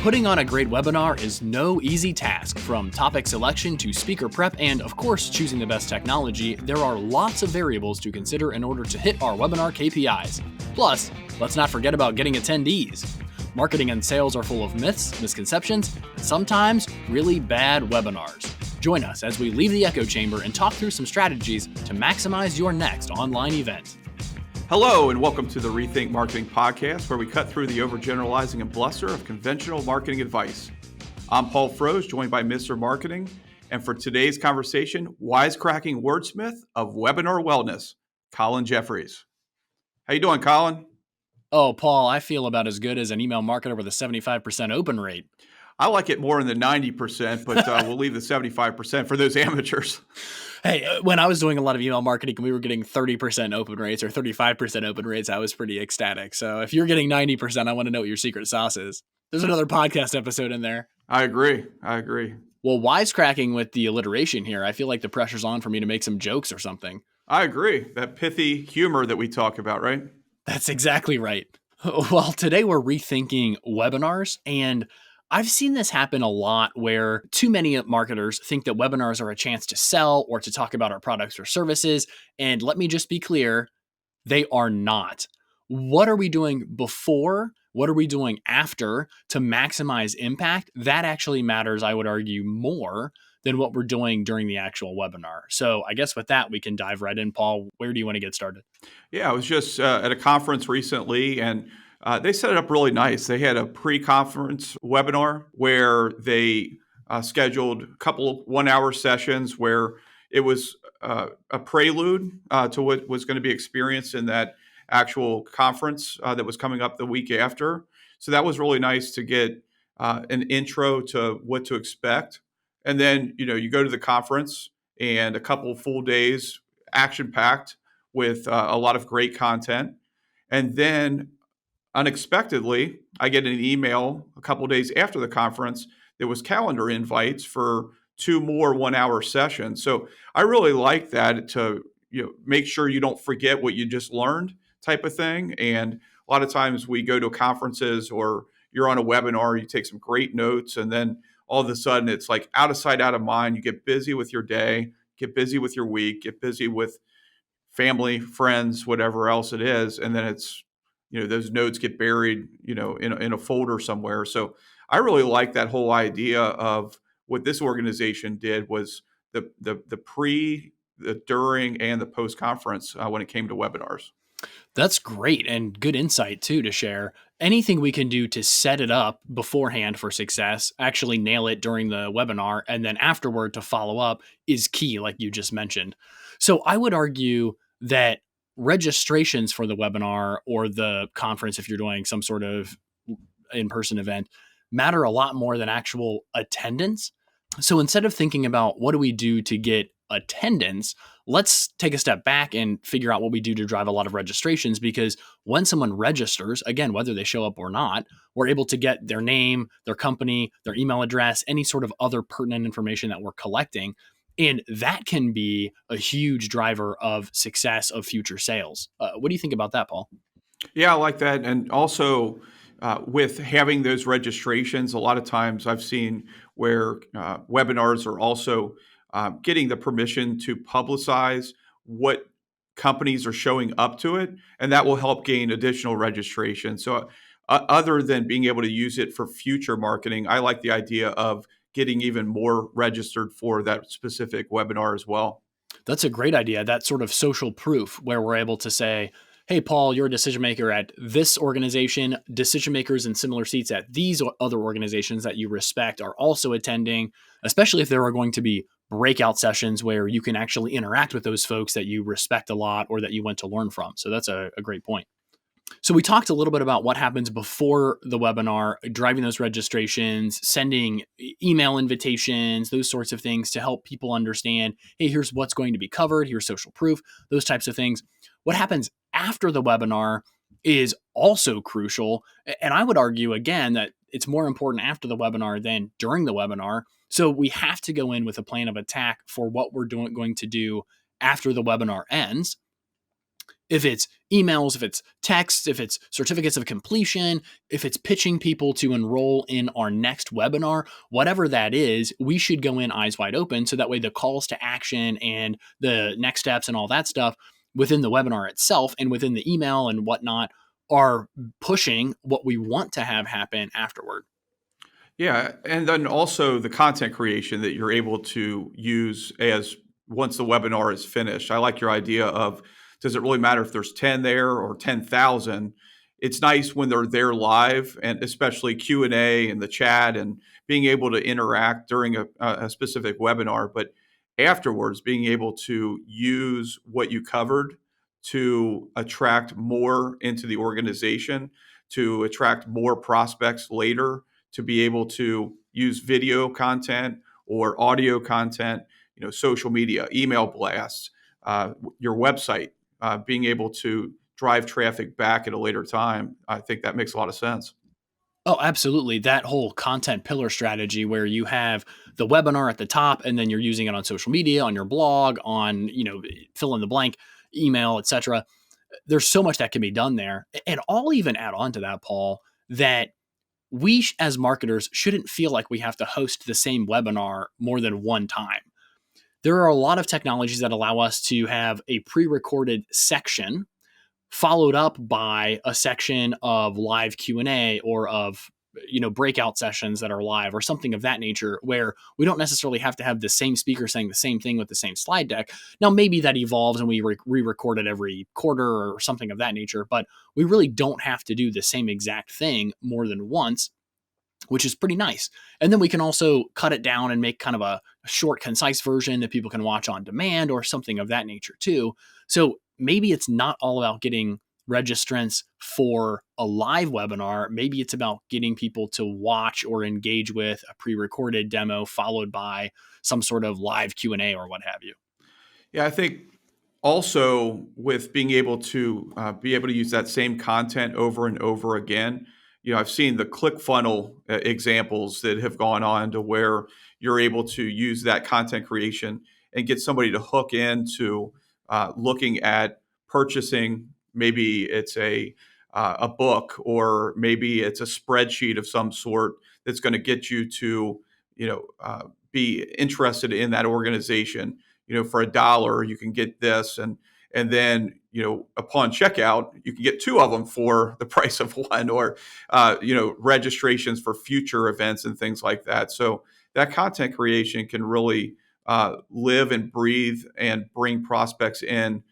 Putting on a great webinar is no easy task. From topic selection to speaker prep and, of course, choosing the best technology, there are lots of variables to consider in order to hit our webinar KPIs. Plus, let's not forget about getting attendees. Marketing and sales are full of myths, misconceptions, and sometimes really bad webinars. Join us as we leave the echo chamber and talk through some strategies to maximize your next online event. Hello, and welcome to the Rethink Marketing Podcast, where we cut through the overgeneralizing and bluster of conventional marketing advice. I'm Paul Frodge, joined by Mr. Marketing, and for today's conversation, wisecracking wordsmith of webinar wellness, Colin Jeffries. How you doing, Colin? Oh, Paul, I feel about as good as an email marketer with a 75% open rate. I like it more in the 90%, but we'll leave the 75% for those amateurs. Hey, when I was doing a lot of email marketing and we were getting 30% open rates or 35% open rates, I was pretty ecstatic. So if you're getting 90%, I want to know what your secret sauce is. There's another podcast episode in there. I agree. Well, wisecracking with the alliteration here, I feel like the pressure's on for me to make some jokes or something. I agree. That pithy humor that we talk about, right? That's exactly right. Well, today we're rethinking webinars, and I've seen this happen a lot where too many marketers think that webinars are a chance to sell or to talk about our products or services. And let me just be clear, they are not. What are we doing before? What are we doing after to maximize impact? That actually matters, I would argue, more than what we're doing during the actual webinar. So I guess with that, we can dive right in. Paul, where do you want to get started? Yeah, I was just at a conference recently, and they set it up really nice. They had a pre-conference webinar where they scheduled a couple 1-hour sessions where it was a prelude to what was going to be experienced in that actual conference that was coming up the week after. So that was really nice to get an intro to what to expect. And then, you go to the conference and a couple full days, action-packed with a lot of great content. And then unexpectedly, I get an email a couple days after the conference. There was calendar invites for 2 more 1-hour sessions. So I really like that to make sure you don't forget what you just learned type of thing. And a lot of times we go to conferences or you're on a webinar, you take some great notes, and then all of a sudden it's like out of sight, out of mind. You get busy with your day, get busy with your week, get busy with family, friends, whatever else it is. And then it's, those notes get buried, in a folder somewhere. So I really like that whole idea of what this organization did was the pre, the during, and the post conference when it came to webinars. That's great and good insight too to share. Anything we can do to set it up beforehand for success, actually nail it during the webinar, and then afterward to follow up is key, like you just mentioned. So I would argue that registrations for the webinar or the conference, if you're doing some sort of in-person event, matter a lot more than actual attendance. So instead of thinking about what do we do to get attendance, let's take a step back and figure out what we do to drive a lot of registrations, because when someone registers, again, whether they show up or not, we're able to get their name, their company, their email address, any sort of other pertinent information that we're collecting. And that can be a huge driver of success of future sales. What do you think about that, Paul? Yeah, I like that. And also with having those registrations, a lot of times I've seen where webinars are also getting the permission to publicize what companies are showing up to it, and that will help gain additional registration. So other than being able to use it for future marketing, I like the idea of getting even more registered for that specific webinar as well. That's a great idea. That sort of social proof where we're able to say, hey, Paul, you're a decision maker at this organization. Decision makers in similar seats at these other organizations that you respect are also attending, especially if there are going to be breakout sessions where you can actually interact with those folks that you respect a lot or that you went to learn from. So that's a great point. So we talked a little bit about what happens before the webinar, driving those registrations, sending email invitations, those sorts of things to help people understand, hey, here's what's going to be covered, here's social proof, those types of things. What happens after the webinar is also crucial. And I would argue, again, that it's more important after the webinar than during the webinar. So we have to go in with a plan of attack for what we're going to do after the webinar ends. If it's emails, if it's texts, if it's certificates of completion, if it's pitching people to enroll in our next webinar, whatever that is, we should go in eyes wide open so that way the calls to action and the next steps and all that stuff within the webinar itself and within the email and whatnot are pushing what we want to have happen afterward. Yeah, and then also the content creation that you're able to use as once the webinar is finished. I like your idea of, does it really matter if there's 10 there or 10,000? It's nice when they're there live, and especially Q&A and the chat and being able to interact during a specific webinar, but afterwards being able to use what you covered to attract more into the organization, to attract more prospects later, to be able to use video content or audio content, social media, email blasts, your website, being able to drive traffic back at a later time. I think that makes a lot of sense. Oh, absolutely. That whole content pillar strategy where you have the webinar at the top and then you're using it on social media, on your blog, on, fill in the blank, email, etc. There's so much that can be done there. And I'll even add on to that, Paul, that we as marketers shouldn't feel like we have to host the same webinar more than one time. There are a lot of technologies that allow us to have a pre-recorded section followed up by a section of live Q&A or of breakout sessions that are live or something of that nature, where we don't necessarily have to have the same speaker saying the same thing with the same slide deck. Now, maybe that evolves and we re-record it every quarter or something of that nature, but we really don't have to do the same exact thing more than once, which is pretty nice. And then we can also cut it down and make kind of a short, concise version that people can watch on demand or something of that nature too. So maybe it's not all about getting registrants for a live webinar. Maybe it's about getting people to watch or engage with a pre-recorded demo followed by some sort of live Q&A or what have you. Yeah, I think also with being able to use that same content over and over again. I've seen the ClickFunnels examples that have gone on to where you're able to use that content creation and get somebody to hook into looking at purchasing. Maybe it's a book, or maybe it's a spreadsheet of some sort that's going to get you to be interested in that organization. For $1 you can get this, and then upon checkout you can get two of them for the price of one, or registrations for future events and things like that. So that content creation can really live and breathe and bring prospects in.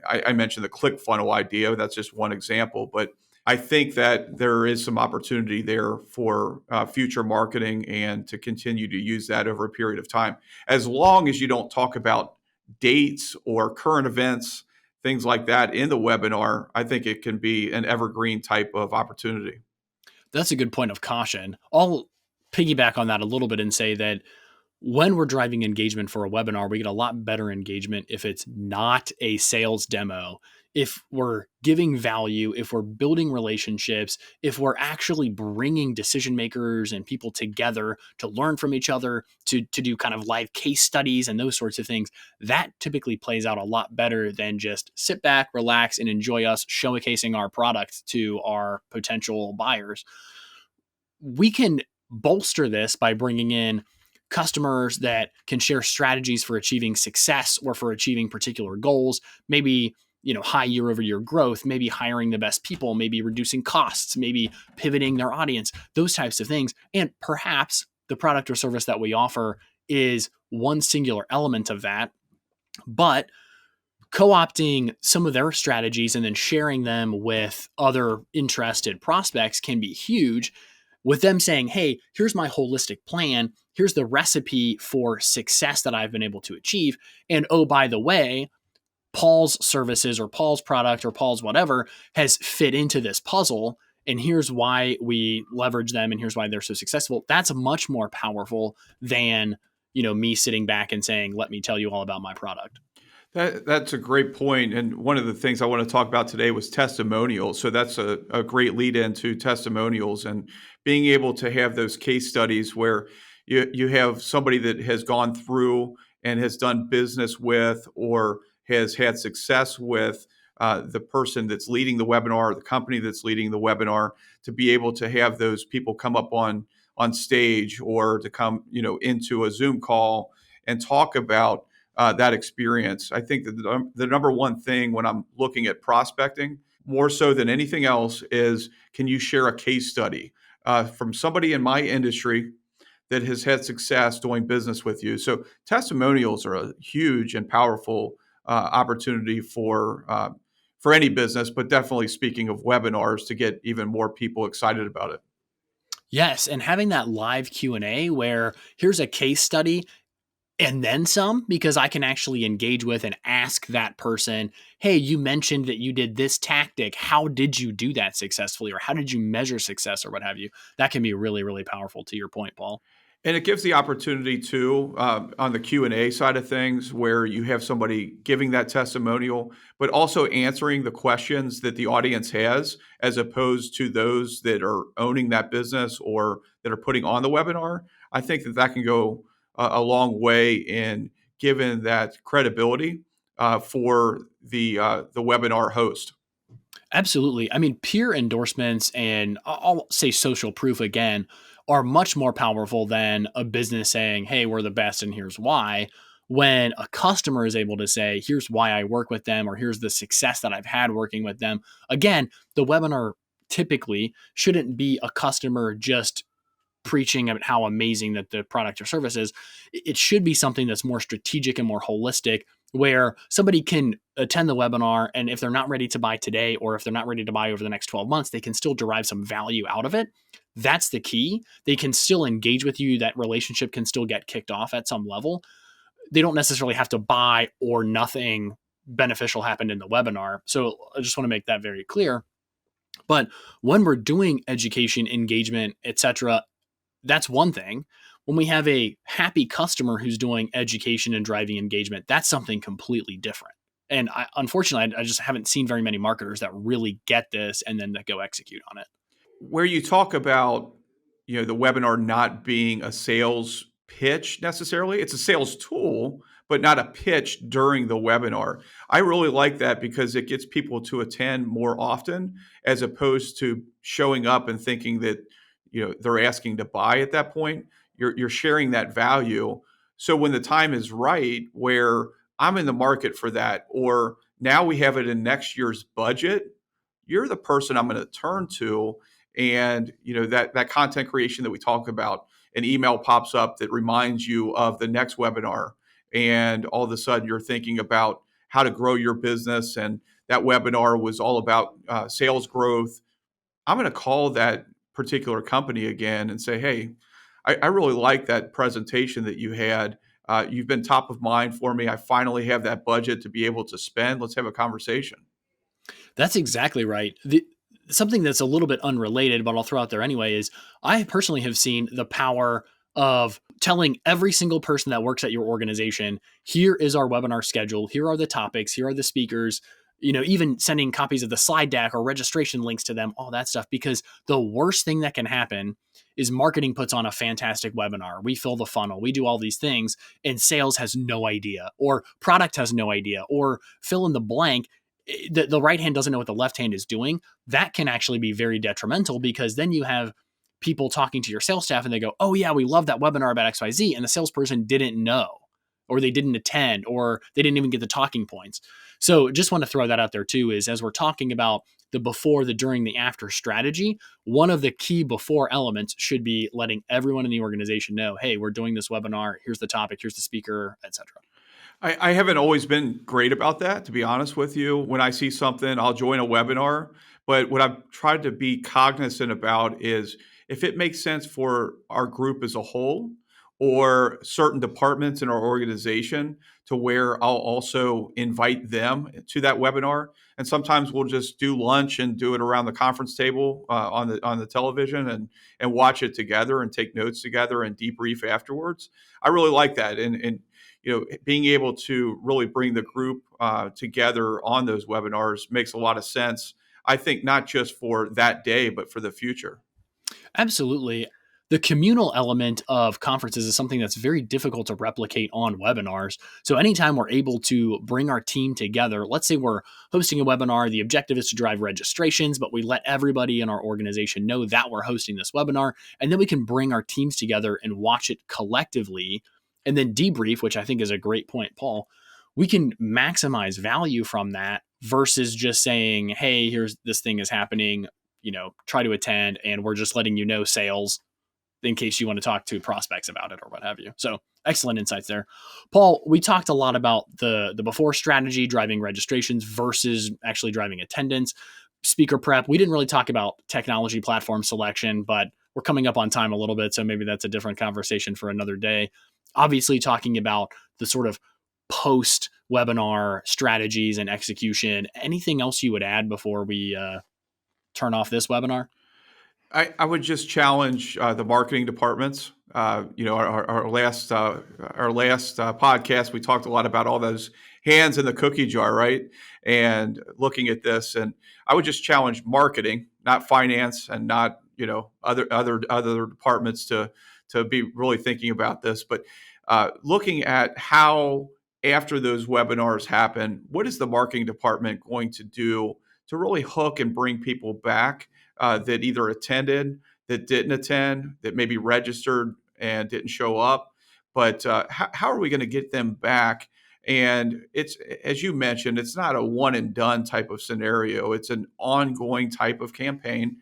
I mentioned the ClickFunnels idea. That's just one example, but I think that there is some opportunity there for future marketing and to continue to use that over a period of time. As long as you don't talk about dates or current events, things like that in the webinar, I think it can be an evergreen type of opportunity. That's a good point of caution. I'll piggyback on that a little bit and say that when we're driving engagement for a webinar, we get a lot better engagement if it's not a sales demo, if we're giving value, if we're building relationships, if we're actually bringing decision makers and people together to learn from each other, to do kind of live case studies and those sorts of things. That typically plays out a lot better than just sit back, relax, and enjoy us showcasing our product to our potential buyers. We can bolster this by bringing in customers that can share strategies for achieving success or for achieving particular goals, maybe high year over year growth, maybe hiring the best people, maybe reducing costs, maybe pivoting their audience, those types of things. And perhaps the product or service that we offer is one singular element of that, but co-opting some of their strategies and then sharing them with other interested prospects can be huge, with them saying, hey, here's my holistic plan. Here's the recipe for success that I've been able to achieve. And oh, by the way, Paul's services or Paul's product or Paul's whatever has fit into this puzzle. And here's why we leverage them. And here's why they're so successful. That's much more powerful than, me sitting back and saying, let me tell you all about my product. That's a great point. And one of the things I want to talk about today was testimonials. So that's a great lead into testimonials, and being able to have those case studies where you have somebody that has gone through and has done business with or has had success with the person that's leading the webinar, the company that's leading the webinar, to be able to have those people come up on stage or to come into a Zoom call and talk about that experience. I think that the number one thing when I'm looking at prospecting, more so than anything else, is can you share a case study from somebody in my industry that has had success doing business with you? So testimonials are a huge and powerful opportunity for any business, but definitely speaking of webinars, to get even more people excited about it. Yes, and having that live Q&A where here's a case study and then some, because I can actually engage with and ask that person, hey, you mentioned that you did this tactic. How did you do that successfully? Or how did you measure success or what have you? That can be really, really powerful to your point, Paul. And it gives the opportunity too, on the Q&A side of things, where you have somebody giving that testimonial, but also answering the questions that the audience has, as opposed to those that are owning that business or that are putting on the webinar. I think that can go a long way in giving that credibility for the webinar host. Absolutely. I mean, peer endorsements and I'll say social proof again are much more powerful than a business saying, hey, we're the best and here's why. When a customer is able to say, here's why I work with them or here's the success that I've had working with them. Again, the webinar typically shouldn't be a customer just preaching about how amazing that the product or service is. It should be something that's more strategic and more holistic, where somebody can attend the webinar and if they're not ready to buy today or if they're not ready to buy over the next 12 months, they can still derive some value out of it. That's the key. They can still engage with you. That relationship can still get kicked off at some level. They don't necessarily have to buy or nothing beneficial happened in the webinar. So I just want to make that very clear. But when we're doing education, engagement, etc., that's one thing. When we have a happy customer who's doing education and driving engagement, that's something completely different. And unfortunately, I just haven't seen very many marketers that really get this and then that go execute on it. Where you talk about the webinar not being a sales pitch necessarily, it's a sales tool, but not a pitch during the webinar. I really like that because it gets people to attend more often, as opposed to showing up and thinking that they're asking to buy at that point. You're sharing that value, so when the time is right, where I'm in the market for that, or now we have it in next year's budget, you're the person I'm going to turn to. And that content creation that we talk about, an email pops up that reminds you of the next webinar, and all of a sudden you're thinking about how to grow your business, and that webinar was all about sales growth. I'm going to call that particular company again and say, hey, I really like that presentation that you had. You've been top of mind for me. I finally have that budget to be able to spend. Let's have a conversation. That's exactly right. Something that's a little bit unrelated, but I'll throw out there anyway, is I personally have seen the power of telling every single person that works at your organization, here is our webinar schedule, here are the topics, here are the speakers, even sending copies of the slide deck or registration links to them, all that stuff. Because the worst thing that can happen is marketing puts on a fantastic webinar. We fill the funnel, we do all these things, and sales has no idea, or product has no idea, or fill in the blank. The right hand doesn't know what the left hand is doing. That can actually be very detrimental, because then you have people talking to your sales staff and they go, oh yeah, we love that webinar about XYZ. And the salesperson didn't know, or they didn't attend, or they didn't even get the talking points. So just want to throw that out there too, is as we're talking about the before, the during, the after strategy, one of the key before elements should be letting everyone in the organization know, hey, we're doing this webinar. Here's the topic, here's the speaker, etc. I haven't always been great about that, to be honest with you. When I see something, I'll join a webinar. But what I've tried to be cognizant about is, if it makes sense for our group as a whole, or certain departments in our organization, to where I'll also invite them to that webinar. And sometimes we'll just do lunch and do it around the conference table on the television, and watch it together and take notes together and debrief afterwards. I really like that. And being able to really bring the group together on those webinars makes a lot of sense. I think not just for that day, but for the future. Absolutely. The communal element of conferences is something that's very difficult to replicate on webinars. So anytime we're able to bring our team together, let's say we're hosting a webinar, the objective is to drive registrations, but we let everybody in our organization know that we're hosting this webinar, and then we can bring our teams together and watch it collectively and then debrief, which I think is a great point, Paul. We can maximize value from that versus just saying, hey, here's this thing is happening, try to attend, and we're just letting sales in case you want to talk to prospects about it or what have you. So excellent insights there. Paul, we talked a lot about the before strategy, driving registrations versus actually driving attendance, speaker prep. We didn't really talk about technology platform selection, but we're coming up on time a little bit, so maybe that's a different conversation for another day. Obviously talking about the sort of post-webinar strategies and execution. Anything else you would add before we turn off this webinar? I would just challenge the marketing departments. Our last podcast, we talked a lot about all those hands in the cookie jar, right? And looking at this, and I would just challenge marketing, not finance, and not other departments to be really thinking about this, but looking at how after those webinars happen, what is the marketing department going to do to really hook and bring people back? That either attended, that didn't attend, that maybe registered and didn't show up. But how are we going to get them back? And it's, as you mentioned, it's not a one and done type of scenario. It's an ongoing type of campaign.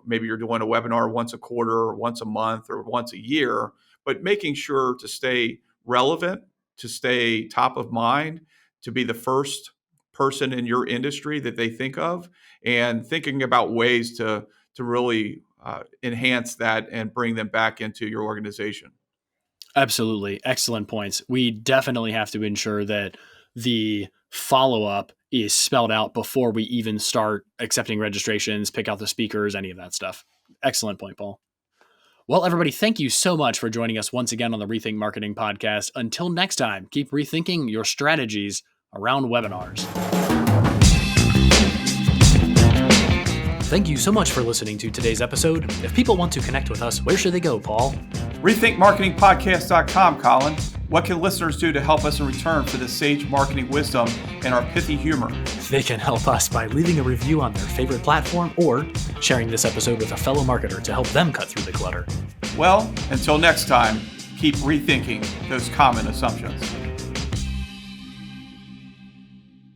Maybe you're doing a webinar once a quarter or once a month or once a year, but making sure to stay relevant, to stay top of mind, to be the first person in your industry that they think of, and thinking about ways to really enhance that and bring them back into your organization. Absolutely. Excellent points. We definitely have to ensure that the follow-up is spelled out before we even start accepting registrations, pick out the speakers, any of that stuff. Excellent point, Paul. Well, everybody, thank you so much for joining us once again on the Rethink Marketing Podcast. Until next time, keep rethinking your strategies around webinars. Thank you so much for listening to today's episode. If people want to connect with us, where should they go, Paul? RethinkMarketingPodcast.com, Colin. What can listeners do to help us in return for the sage marketing wisdom and our pithy humor? They can help us by leaving a review on their favorite platform or sharing this episode with a fellow marketer to help them cut through the clutter. Well, until next time, keep rethinking those common assumptions.